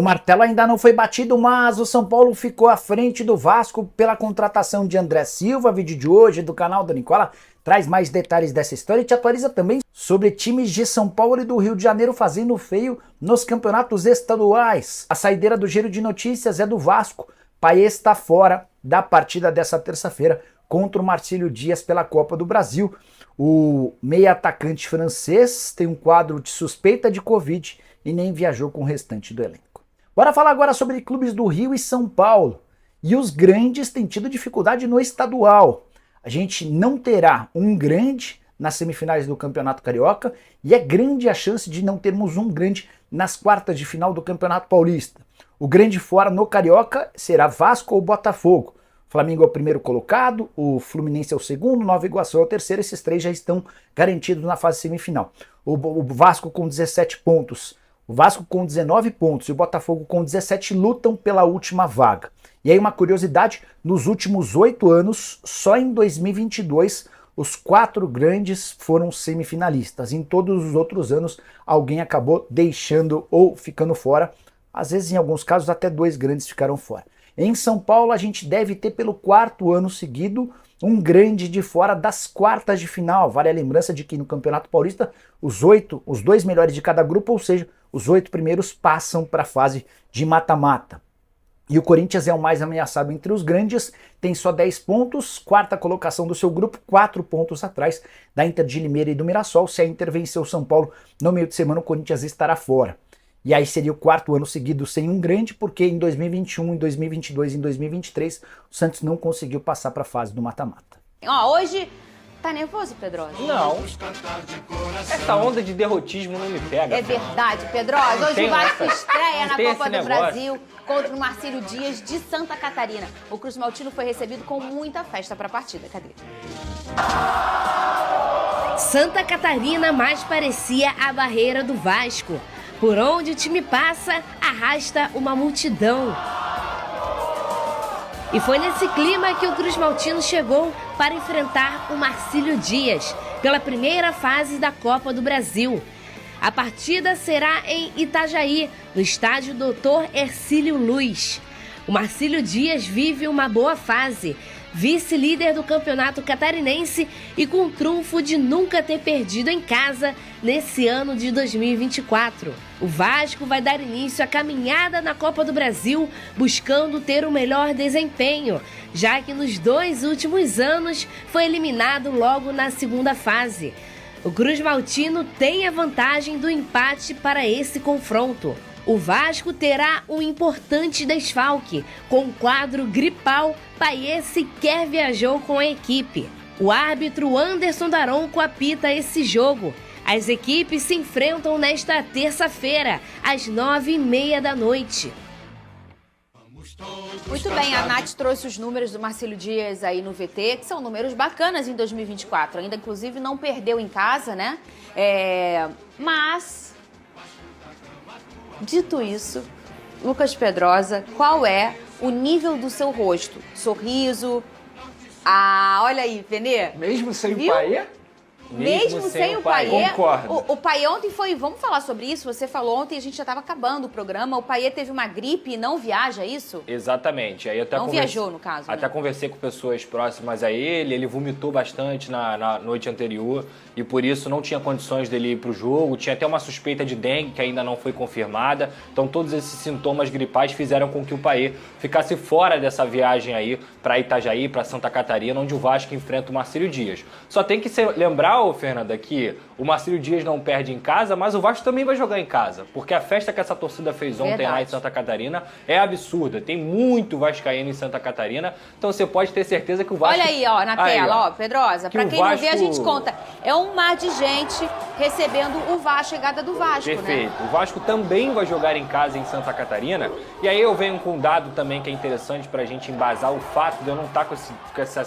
O martelo ainda não foi batido, mas o São Paulo ficou à frente do Vasco pela contratação de André Silva. Vídeo de hoje do canal da Nicola traz mais detalhes dessa história e te atualiza também sobre times de São Paulo e do Rio de Janeiro fazendo feio nos campeonatos estaduais. A saideira do giro de notícias é do Vasco. Payet está fora da partida dessa terça-feira contra o Marcílio Dias pela Copa do Brasil. O meia atacante francês tem um quadro de suspeita de Covid e nem viajou com o restante do elenco. Bora falar agora sobre clubes do Rio e São Paulo. E os grandes têm tido dificuldade no estadual. A gente não terá um grande nas semifinais do Campeonato Carioca e é grande a chance de não termos um grande nas quartas de final do Campeonato Paulista. O grande fora no Carioca será Vasco ou Botafogo. O Flamengo é o primeiro colocado, o Fluminense é o segundo, Nova Iguaçu é o terceiro. Esses três já estão garantidos na fase semifinal. O Vasco com 17 pontos. O Vasco com 19 pontos e o Botafogo com 17 lutam pela última vaga. E aí uma curiosidade, nos últimos 8 anos, só em 2022, os 4 grandes foram semifinalistas. Em todos os outros anos, alguém acabou deixando ou ficando fora. Às vezes, em alguns casos, até 2 grandes ficaram fora. Em São Paulo, a gente deve ter pelo 4º ano seguido um grande de fora das quartas de final. Vale a lembrança de que no Campeonato Paulista, os 2 melhores de cada grupo, ou seja, os 8 primeiros passam para a fase de mata-mata. E o Corinthians é o mais ameaçado entre os grandes, tem só 10 pontos, quarta colocação do seu grupo, 4 pontos atrás da Inter de Limeira e do Mirassol. Se a Inter vencer o São Paulo no meio de semana, o Corinthians estará fora. E aí seria o 4º ano seguido sem um grande, porque em 2021, em 2022 e em 2023, o Santos não conseguiu passar para a fase do mata-mata. Hoje... Tá nervoso, Pedrosa? Não. Essa onda de derrotismo não me pega. É verdade, Pedrosa. Hoje o Vasco estreia na Copa do Brasil contra o Marcílio Dias de Santa Catarina. O Cruz Maltino foi recebido com muita festa para a partida. Cadê? Santa Catarina mais parecia a barreira do Vasco. Por onde o time passa, arrasta uma multidão. E foi nesse clima que o Cruz Maltino chegou para enfrentar o Marcílio Dias pela primeira fase da Copa do Brasil. A partida será em Itajaí, no estádio Dr. Hercílio Luz. O Marcílio Dias vive uma boa fase, vice-líder do Campeonato Catarinense e com o trunfo de nunca ter perdido em casa nesse ano de 2024. O Vasco vai dar início à caminhada na Copa do Brasil, buscando ter o melhor desempenho, já que nos 2 últimos anos foi eliminado logo na segunda fase. O Cruz Maltino tem a vantagem do empate para esse confronto. O Vasco terá um importante desfalque. Com o quadro gripal, Payet sequer viajou com a equipe. O árbitro Anderson Daronco apita esse jogo. As equipes se enfrentam nesta terça-feira, às 9h30 da noite. Muito bem, a Nath trouxe os números do Marcílio Dias aí no VT, que são números bacanas em 2024. Ainda, inclusive, não perdeu em casa, né? Mas... Dito isso, Lucas Pedrosa, qual é o nível do seu rosto? Sorriso? Olha aí, Fenê. Mesmo sem Viu? o Payet? Mesmo sem o Payet. Concordo. O Payet ontem foi... Vamos falar sobre isso? Você falou ontem, a gente já estava acabando o programa. O Payet teve uma gripe e não viaja, é isso? Exatamente. Aí até não viajou, no caso. Até né? Conversei com pessoas próximas a ele vomitou bastante na noite anterior e por isso não tinha condições dele ir para o jogo. Tinha até uma suspeita de dengue que ainda não foi confirmada. Então todos esses sintomas gripais fizeram com que o Payet ficasse fora dessa viagem aí para Itajaí, para Santa Catarina, onde o Vasco enfrenta o Marcílio Dias. Só tem que lembrar, Fernanda, que o Marcílio Dias não perde em casa, mas o Vasco também vai jogar em casa, porque a festa que essa torcida fez ontem lá em Santa Catarina é absurda. Tem muito vascaíno em Santa Catarina, então você pode ter certeza que o Vasco... Olha aí, na tela, Pedrosa, pra quem não vê, a gente conta. É um mar de gente recebendo a chegada do Vasco, Perfeito. né? O Vasco também vai jogar em casa em Santa Catarina, e aí eu venho com um dado também que é interessante pra gente embasar o fato de eu não estar com essa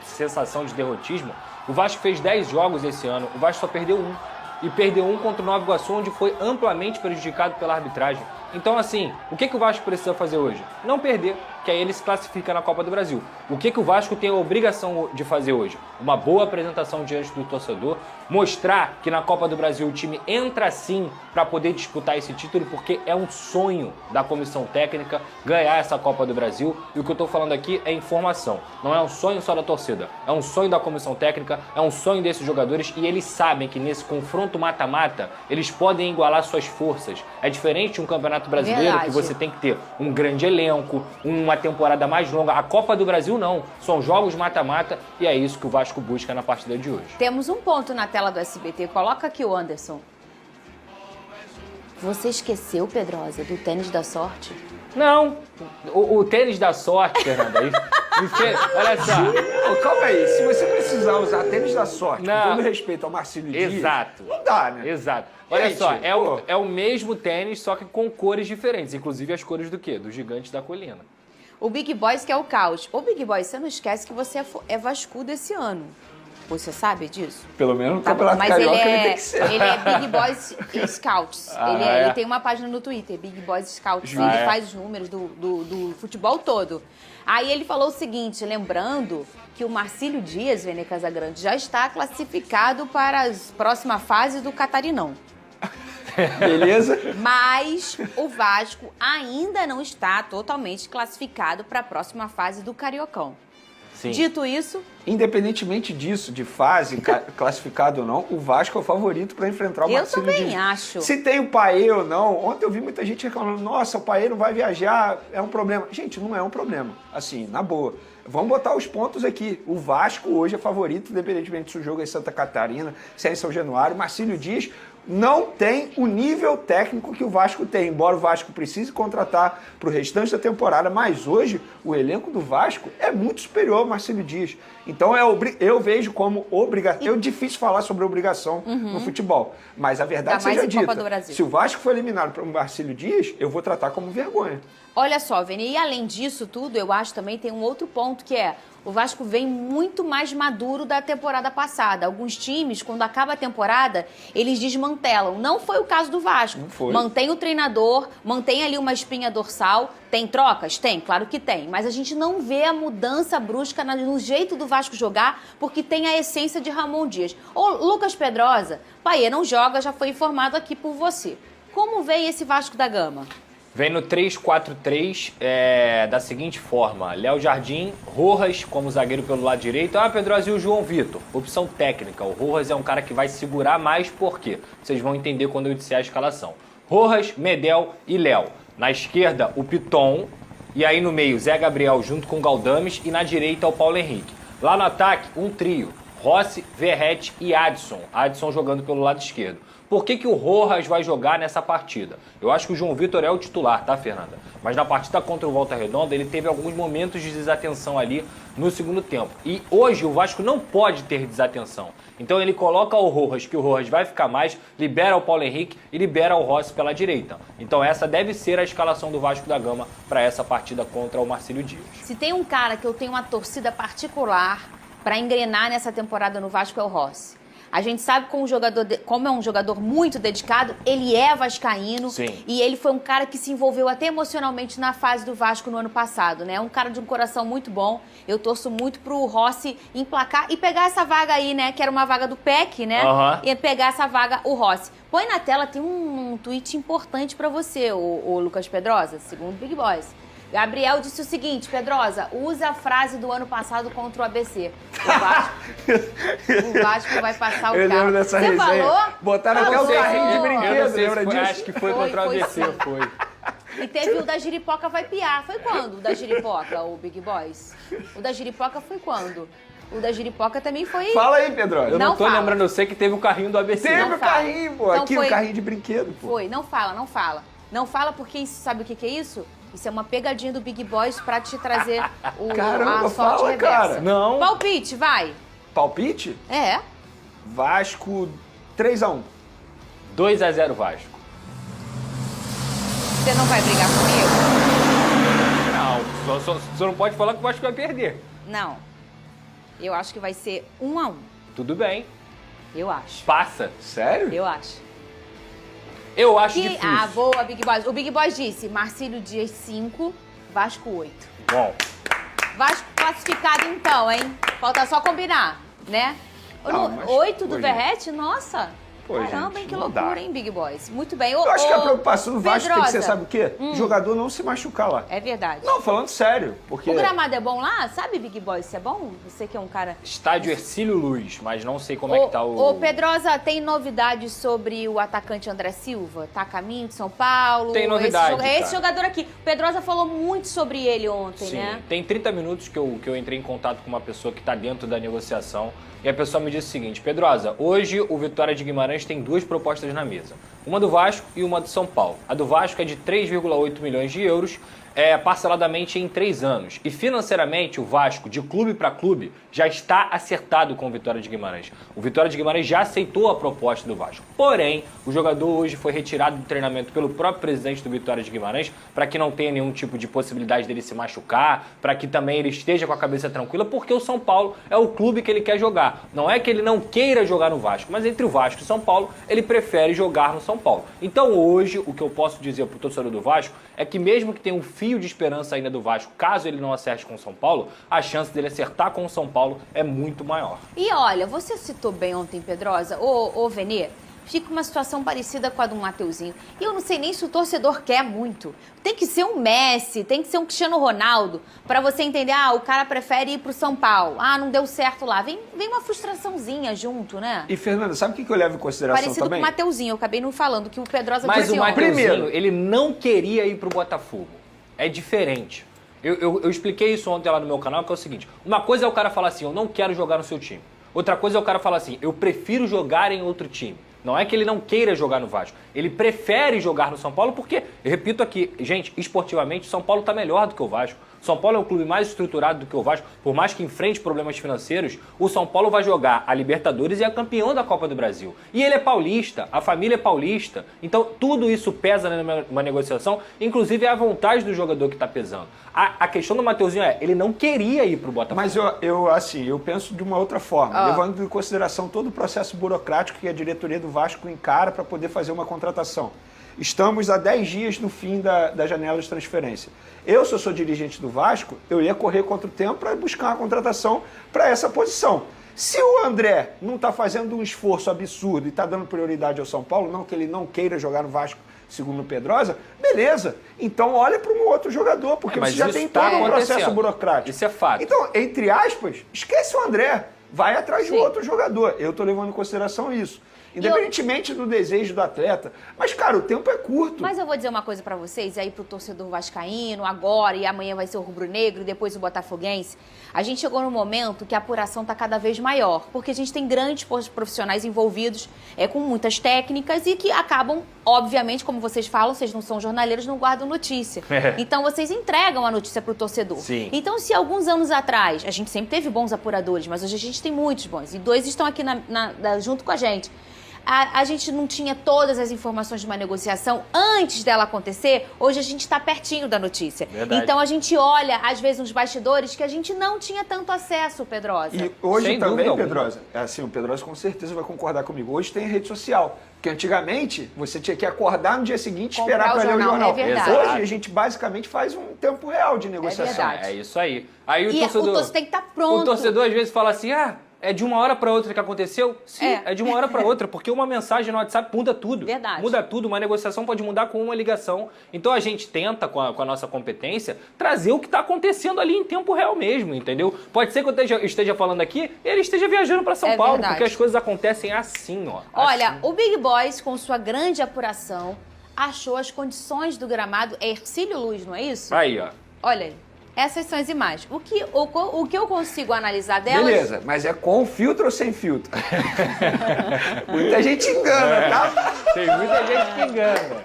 sensação de derrotismo. O Vasco fez 10 jogos esse ano, o Vasco só perdeu 1. E perdeu 1 contra o Nova Iguaçu, onde foi amplamente prejudicado pela arbitragem. Então, assim, o que o Vasco precisa fazer hoje? Não perder, que aí ele se classifica na Copa do Brasil. O que o Vasco tem a obrigação de fazer hoje? uma boa apresentação diante do torcedor, mostrar que na Copa do Brasil o time entra sim para poder disputar esse título, porque é um sonho da comissão técnica ganhar essa Copa do Brasil. E o que eu estou falando aqui é informação, não é um sonho só da torcida, é um sonho da comissão técnica, é um sonho desses jogadores, e eles sabem que nesse confronto mata-mata eles podem igualar suas forças. É diferente de um campeonato brasileiro que você tem que ter um grande elenco, uma temporada mais longa. A Copa do Brasil não, são jogos mata-mata, e é isso que o Vasco busca na partida de hoje. Temos um ponto na tela do SBT, coloca aqui o Anderson. Você esqueceu, Pedrosa, do tênis da sorte? Não, o tênis da sorte, Fernanda, olha só. Não, calma aí, se você precisar usar tênis da sorte, Não. com todo respeito ao Marcílio Dias, Exato. não dá, né? Exato. Olha Gente, só, pô. é o mesmo tênis, só que com cores diferentes, inclusive as cores do quê? Do Gigante da Colina. O Big Boys que é o caos. Ô, Big Boys, você não esquece que você é vascudo esse ano. Você sabe disso? Pelo menos no Tá bom, Campeonato mas Carioca ele tem que ser. ele é Big Boys Scouts. Ele tem uma página no Twitter, Big Boys Scouts. Ah, ele é? faz os números do futebol todo. Aí ele falou o seguinte, lembrando que o Marcílio Dias, Vene Casagrande, já está classificado para a próxima fase do Catarinão. Beleza? Mas o Vasco ainda não está totalmente classificado para a próxima fase do Cariocão. Sim. Dito isso, Independentemente disso, de fase, classificado ou não, o Vasco é o favorito para enfrentar o eu Marcílio também Dias. acho. Se tem o Paê ou não, ontem eu vi muita gente reclamando, nossa, o Paê não vai viajar, é um problema. Gente, não é um problema, assim, na boa. Vamos botar os pontos aqui. O Vasco hoje é favorito, independentemente se o jogo é em Santa Catarina, se é em São Januário. Marcílio Dias não tem o nível técnico que o Vasco tem, embora o Vasco precise contratar para o restante da temporada, mas hoje o elenco do Vasco é muito superior ao Marcílio Dias. Então eu vejo como obrigação. É difícil falar sobre obrigação no futebol, mas a verdade Ainda mais seja em Copa dita. do Brasil. Se o Vasco for eliminado para o Marcílio Dias, eu vou tratar como vergonha. Olha só, Vene, e além disso tudo, eu acho também tem um outro ponto que é o Vasco vem muito mais maduro da temporada passada. Alguns times, quando acaba a temporada, eles desmantelam. Não foi o caso do Vasco. Não foi. Mantém o treinador, mantém ali uma espinha dorsal. Tem trocas? Tem, claro que tem. Mas a gente não vê a mudança brusca no jeito do Vasco jogar, porque tem a essência de Ramon Dias. Ô, Lucas Pedrosa, Paê não joga, já foi informado aqui por você. Como vem esse Vasco da Gama? Vem no 3-4-3 da seguinte forma: Léo Jardim, Rojas como zagueiro pelo lado direito. Pedrosa e o João Vitor. Opção técnica. O Rojas é um cara que vai segurar mais, por quê? Vocês vão entender quando eu disser a escalação. Rojas, Medel e Léo. Na esquerda, o Piton. E aí no meio, Zé Gabriel junto com o Galdames. E na direita, o Paulo Henrique. Lá no ataque, um trio. Rossi, Verrete e Adson. Adson jogando pelo lado esquerdo. Por que o Rojas vai jogar nessa partida? Eu acho que o João Vitor é o titular, tá, Fernanda? Mas na partida contra o Volta Redonda, ele teve alguns momentos de desatenção ali no segundo tempo. E hoje o Vasco não pode ter desatenção. Então ele coloca o Rojas, que o Rojas vai ficar mais, libera o Paulo Henrique e libera o Rossi pela direita. Então essa deve ser a escalação do Vasco da Gama para essa partida contra o Marcílio Dias. Se tem um cara que eu tenho uma torcida particular para engrenar nessa temporada no Vasco é o Rossi. A gente sabe como é um jogador muito dedicado, ele é vascaíno. Sim. E ele foi um cara que se envolveu até emocionalmente na fase do Vasco no ano passado, né? Um cara de um coração muito bom. Eu torço muito pro Rossi emplacar e pegar essa vaga aí, né? Que era uma vaga do PEC, né? Uhum. E pegar essa vaga, o Rossi. Põe na tela, tem um tweet importante para você, o Lucas Pedrosa, segundo o Big Boys. Gabriel disse o seguinte: Pedrosa, usa a frase do ano passado contra o ABC. O Vasco vai passar o carro. Eu lembro dessa Você resenha. falou? Botaram até o carrinho de brinquedo, Eu não sei lembra se foi, disso? acho que foi Foi, contra o foi ABC, sim. foi. E teve o da Giripoca vai piar. Foi quando o da Giripoca, o Big Boys? O da Giripoca foi quando? O da Giripoca também foi... Fala aí, Pedro. Eu não tô fala. lembrando, eu sei que teve o carrinho do ABC. Teve Não o fala. carrinho, pô. Então Aqui foi- o carrinho de brinquedo, pô. Foi, não fala, não fala. Não fala porque isso, sabe o que é isso? Isso é uma pegadinha do Big Boys pra te trazer Caramba, a sorte fala, reversa. cara. Não. Palpite, vai. Palpite? É. Vasco 3-1. 2-0 Vasco. Você não vai brigar comigo? Não, só não pode falar que o Vasco vai perder. Não. Eu acho que vai ser 1-1. Tudo bem, Eu acho. passa. Sério? Eu acho. Eu acho difícil. Ah, boa, Big Boys. O Big Boys disse Marcílio Dias 5, Vasco 8. Bom, Vasco classificado então, hein? Falta só combinar. né? Não, 8 do pô, Verratti, nossa! Pô, Caramba, gente, hein, que não loucura, dá. hein, Big Boys? Muito bem. Eu acho que a preocupação do Vasco tem que ser, Pedrosa. sabe o quê? O jogador não se machucar lá. É verdade. Não, falando sério, porque... O gramado é bom lá? Sabe, Big Boy, se é bom? Você que é um cara... Estádio Hercílio Luz, mas não sei como é que tá o... Ô, Pedrosa, tem novidades sobre o atacante André Silva? Tá a caminho de São Paulo? Tem novidade, Esse cara. jogador aqui. O Pedrosa falou muito sobre ele ontem, Sim, né? tem 30 minutos que eu entrei em contato com uma pessoa que está dentro da negociação e a pessoa me disse o seguinte: Pedrosa, hoje o Vitória de Guimarães tem 2 propostas na mesa, uma do Vasco e uma do São Paulo. A do Vasco é de 3,8 milhões de euros, parceladamente em 3 anos. E financeiramente o Vasco, de clube para clube, já está acertado com o Vitória de Guimarães. O Vitória de Guimarães já aceitou a proposta do Vasco. Porém, o jogador hoje foi retirado do treinamento pelo próprio presidente do Vitória de Guimarães para que não tenha nenhum tipo de possibilidade dele se machucar, para que também ele esteja com a cabeça tranquila, porque o São Paulo é o clube que ele quer jogar. Não é que ele não queira jogar no Vasco, mas entre o Vasco e o São Paulo, ele prefere jogar no São Paulo. Então hoje, o que eu posso dizer para o torcedor do Vasco é que mesmo que tenha um fio de esperança ainda do Vasco, caso ele não acerte com o São Paulo, a chance dele acertar com o São Paulo é muito maior. E olha, você citou bem ontem, Pedrosa, ô Venê, fica uma situação parecida com a do Mateuzinho. E eu não sei nem se o torcedor quer muito. Tem que ser um Messi, tem que ser um Cristiano Ronaldo, pra você entender, o cara prefere ir pro São Paulo. Não deu certo lá. Vem uma frustraçãozinha junto, né? E, Fernanda, sabe o que eu levo em consideração Parecido também? com o Mateuzinho, eu acabei não falando, que o Pedrosa Mas disse o ontem. Mateuzinho, ele não queria ir pro Botafogo. É diferente. Eu expliquei isso ontem lá no meu canal, que é o seguinte: uma coisa é o cara falar assim, eu não quero jogar no seu time. Outra coisa é o cara falar assim, eu prefiro jogar em outro time. Não é que ele não queira jogar no Vasco. Ele prefere jogar no São Paulo porque, eu repito aqui, gente, esportivamente, o São Paulo está melhor do que o Vasco. O São Paulo é um clube mais estruturado do que o Vasco. Por mais que enfrente problemas financeiros, o São Paulo vai jogar a Libertadores e é campeão da Copa do Brasil. E ele é paulista, a família é paulista. Então, tudo isso pesa numa negociação, inclusive é a vontade do jogador que está pesando. A questão do Mateuzinho ele não queria ir para o Botafogo. Mas eu penso de uma outra forma, levando em consideração todo o processo burocrático que a diretoria do Vasco encara para poder fazer uma contratação. Estamos a 10 dias no fim da janela de transferência. Se eu sou dirigente do Vasco, eu ia correr contra o tempo para buscar uma contratação para essa posição. Se o André não está fazendo um esforço absurdo e está dando prioridade ao São Paulo, não que ele não queira jogar no Vasco, segundo o Pedrosa, beleza. Então olha para um outro jogador, porque Mas você já isso tem tá todo um processo acontecendo. burocrático. Isso é fato. Então, entre aspas, esquece o André. Vai atrás de Sim. outro jogador. Eu estou levando em consideração isso. Independentemente do desejo do atleta. Mas, cara, o tempo é curto. Mas eu vou dizer uma coisa pra vocês, e aí pro torcedor vascaíno, agora e amanhã vai ser o rubro-negro e depois o botafoguense. A gente chegou num momento que a apuração tá cada vez maior, porque a gente tem grandes profissionais envolvidos com muitas técnicas e que acabam, obviamente, como vocês falam, vocês não são jornaleiros, não guardam notícia. Então vocês entregam a notícia pro torcedor. Sim. Então, se alguns anos atrás, a gente sempre teve bons apuradores, mas hoje a gente tem muitos bons, e 2 estão aqui junto com a gente. A gente não tinha todas as informações de uma negociação antes dela acontecer, hoje a gente está pertinho da notícia. Verdade. Então a gente olha, às vezes, nos bastidores que a gente não tinha tanto acesso, Pedrosa. E hoje Sem também, dúvida Pedrosa, assim, o Pedrosa com certeza vai concordar comigo, hoje tem rede social. Porque antigamente você tinha que acordar no dia seguinte e esperar para ler o jornal. É verdade. Hoje a gente basicamente faz um tempo real de negociação. verdade. É isso aí. Aí E o torcedor tem que estar pronto. O torcedor às vezes fala assim, é de uma hora para outra que aconteceu? Sim, é de uma hora para outra, porque uma mensagem no WhatsApp muda tudo. Verdade. Muda tudo, uma negociação pode mudar com uma ligação. Então a gente tenta, com a nossa competência, trazer o que está acontecendo ali em tempo real mesmo, entendeu? Pode ser que eu esteja falando aqui e ele esteja viajando para São Paulo, verdade. porque as coisas acontecem assim, ó. Olha, assim. o Big Boys, com sua grande apuração, achou as condições do gramado Hercílio Luz, não é isso? Aí, ó. Olha aí. Essas são as imagens. O que eu consigo analisar delas... Beleza, mas é com filtro ou sem filtro? Muita gente engana, tá? Tem muita gente que engana.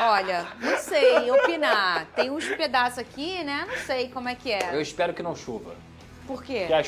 Olha, não sei opinar. Tem uns pedaços aqui, né? Não sei como é que é. Eu espero que não chova. Por quê? Porque a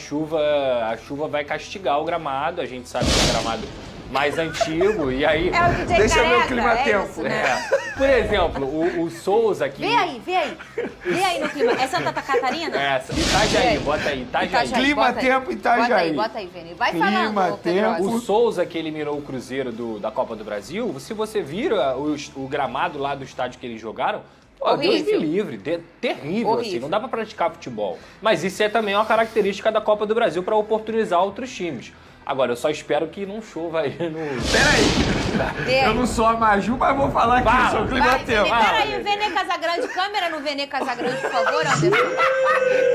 chuva vai castigar o gramado, a gente sabe que é um gramado mais antigo, e aí... É o DJ Deixa Careca, meu clima-tempo. isso, né? Por exemplo, o Souza aqui... Vê aí. Vê aí no clima. É Santa Catarina? Essa, Itajaí, bota aí, Itajaí. Clima-tempo Itajaí. Bota aí, Vini. Vai Clima-tempo. falando, Pedrosa. O Souza que eliminou o Cruzeiro da Copa do Brasil, se você vira o gramado lá do estádio que eles jogaram, Pô, Deus me Horrível. livre, terrível, Horrível. assim, não dá pra praticar futebol. Mas isso é também uma característica da Copa do Brasil para oportunizar outros times. Agora, eu só espero que não chova aí no... Peraí, eu não sou a Maju, mas vou falar aqui, Fala. sou o Vai, Climatempo. Vene, peraí, Vene Casagrande, câmera no Vene Casagrande, por favor, Anderson.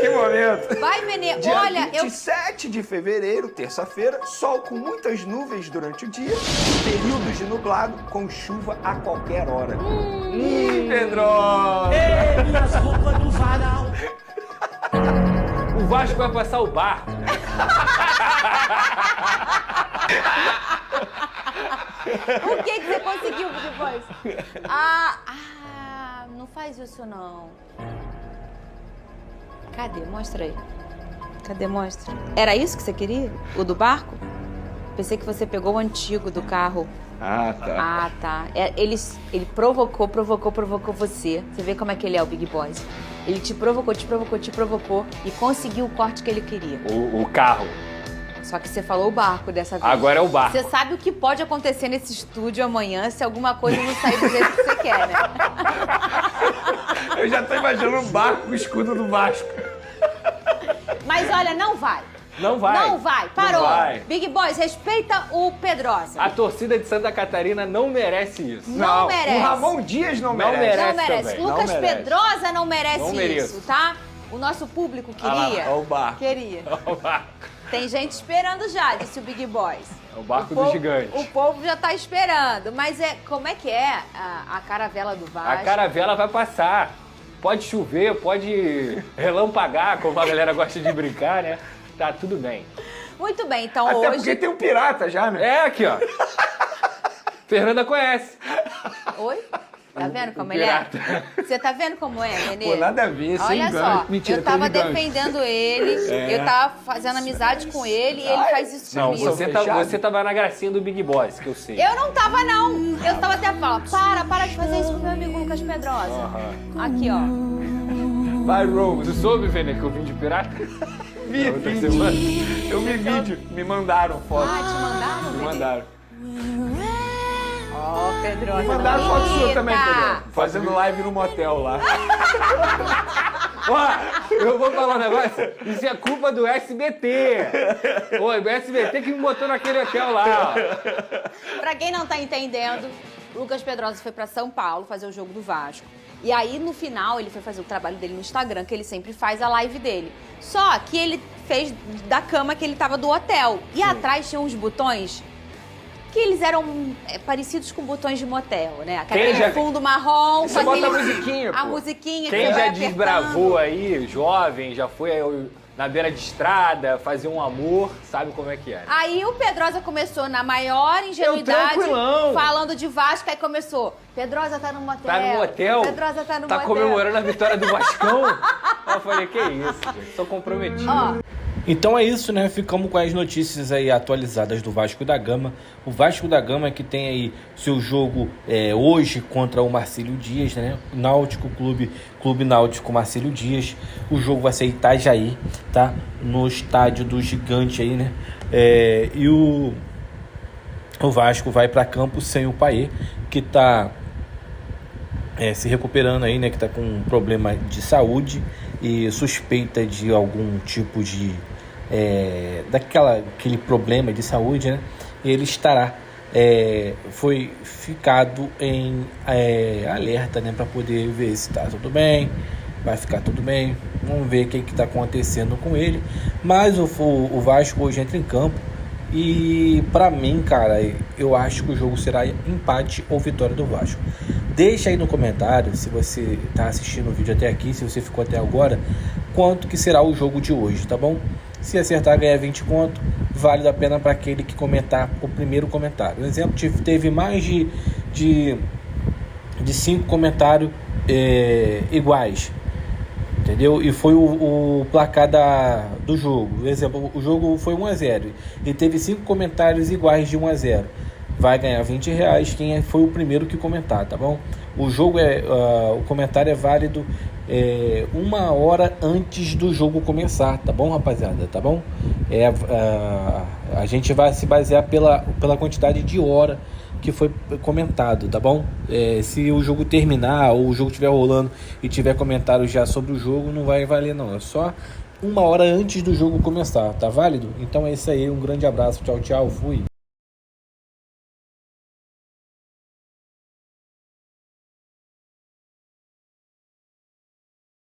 Que momento. Vai, Vene, Dia olha, 27 de fevereiro, terça-feira, sol com muitas nuvens durante o dia, períodos de nublado com chuva a qualquer hora. Pedro! Minhas roupas no varal. O Vasco vai passar o barco, né? O que você conseguiu depois? Não faz isso não. Cadê? Mostra aí. Cadê? Mostra. Era isso que você queria? O do barco? Pensei que você pegou o antigo do carro. Ah, tá. Ah, tá. Ele provocou você. Você vê como é que ele é, o Big Boss. Ele te provocou e conseguiu o corte que ele queria. O carro. Só que você falou o barco dessa vez. Agora é o barco. Você sabe o que pode acontecer nesse estúdio amanhã se alguma coisa não sair do jeito que você quer, né? Eu já tô imaginando um barco com o escudo do Vasco. Mas olha, não vai. Não vai. Não vai. Parou. Não vai. Big Boys, respeita o Pedrosa. A torcida de Santa Catarina não merece isso. Não merece. O Ramon Dias não merece. merece. Não merece. também, Lucas não merece. Pedrosa não merece Não isso, mereço. tá? O nosso público Ah lá, queria. ó o barco. Queria. O barco. Tem gente esperando já, disse o Big Boys. É o barco O do povo- gigante. O povo já tá esperando. Mas como é que é a caravela do Vasco? A caravela vai passar. Pode chover, pode relampagar, como a galera gosta de brincar, né? Tá tudo bem. Muito bem, então Até hoje... porque tem um pirata já, né? É aqui, ó. Fernanda conhece. Oi? Tá vendo como ele é? pirata. Você tá vendo como é, Renê? Pô, nada a ver, sem Olha gancho. só, Mentira, eu tava tem gancho. defendendo ele, eu tava fazendo amizade com ele e ele faz isso Não, comigo. você tava na gracinha do Big Boss, que eu sei. Eu não tava, não. Eu tava até falando, para de fazer isso com meu amigo Lucas Pedrosa. Aqui, ó. Vai, Rose. Tu soube, Vene, que eu vim de pirata? Vi, Outra vi. semana. Eu vi vídeo, me mandaram foto. Ah, te mandaram, Me Renê? mandaram. Ó, Pedrosa. Me mandaram foto sua Eita. também, Pedro. Fazendo live no motel lá. Ó, eu vou falar um negócio. Isso é culpa do SBT. Ô, o SBT que me botou naquele hotel lá. Ó. Pra quem não tá entendendo, Lucas Pedrosa foi pra São Paulo fazer o jogo do Vasco. E aí, no final, ele foi fazer o trabalho dele no Instagram, que ele sempre faz a live dele. Só que ele fez da cama que ele tava do hotel. E atrás tinha uns botões que eles eram parecidos com botões de motel, né? Aquele já- fundo marrom, Você com aquele... bota a musiquinha, A pô. musiquinha que Quem você vai já apertando. desbravou aí, jovem, já foi aí na beira de estrada, fazer um amor, sabe como é que é. Aí o Pedrosa começou na maior ingenuidade, tranquilão. falando de Vasco, aí começou, Pedrosa tá no motel. Tá no motel? Pedrosa tá no Tá motel. comemorando a vitória do Vascão? Eu falei, que isso, gente, tô comprometido. Ó, Então é isso, né? Ficamos com as notícias aí atualizadas do Vasco da Gama. O Vasco da Gama que tem aí seu jogo hoje contra o Marcílio Dias, né? Náutico Clube Náutico Marcílio Dias. O jogo vai ser em Itajaí, tá? No estádio do Gigante aí, né? E o Vasco vai para campo sem o Paê, que tá se recuperando aí, né? Que tá com um problema de saúde e suspeita de algum tipo de aquele problema de saúde, né? Ele estará foi ficado em alerta, né? Para poder ver se tá tudo bem, vai ficar tudo bem. Vamos ver o que está acontecendo com ele. Mas o Vasco hoje entra em campo e para mim, cara, eu acho que o jogo será empate ou vitória do Vasco. Deixa aí no comentário, se você está assistindo o vídeo até aqui, se você ficou até agora, quanto que será o jogo de hoje, tá bom? Se acertar, ganhar 20 conto, vale a pena para aquele que comentar o primeiro comentário. Por exemplo, teve mais de 5 comentários iguais, entendeu? E foi o placar do jogo. Por exemplo, o jogo foi 1-0 e teve 5 comentários iguais de 1-0. Vai ganhar 20 reais quem foi o primeiro que comentar, tá bom? O jogo o comentário é válido 1 hora antes do jogo começar, tá bom, rapaziada? Tá bom? A gente vai se basear pela quantidade de hora que foi comentado, tá bom? Se o jogo terminar ou o jogo estiver rolando e tiver comentário já sobre o jogo, não vai valer não, é só 1 hora antes do jogo começar, tá válido? Então é isso aí, um grande abraço, tchau, tchau, fui!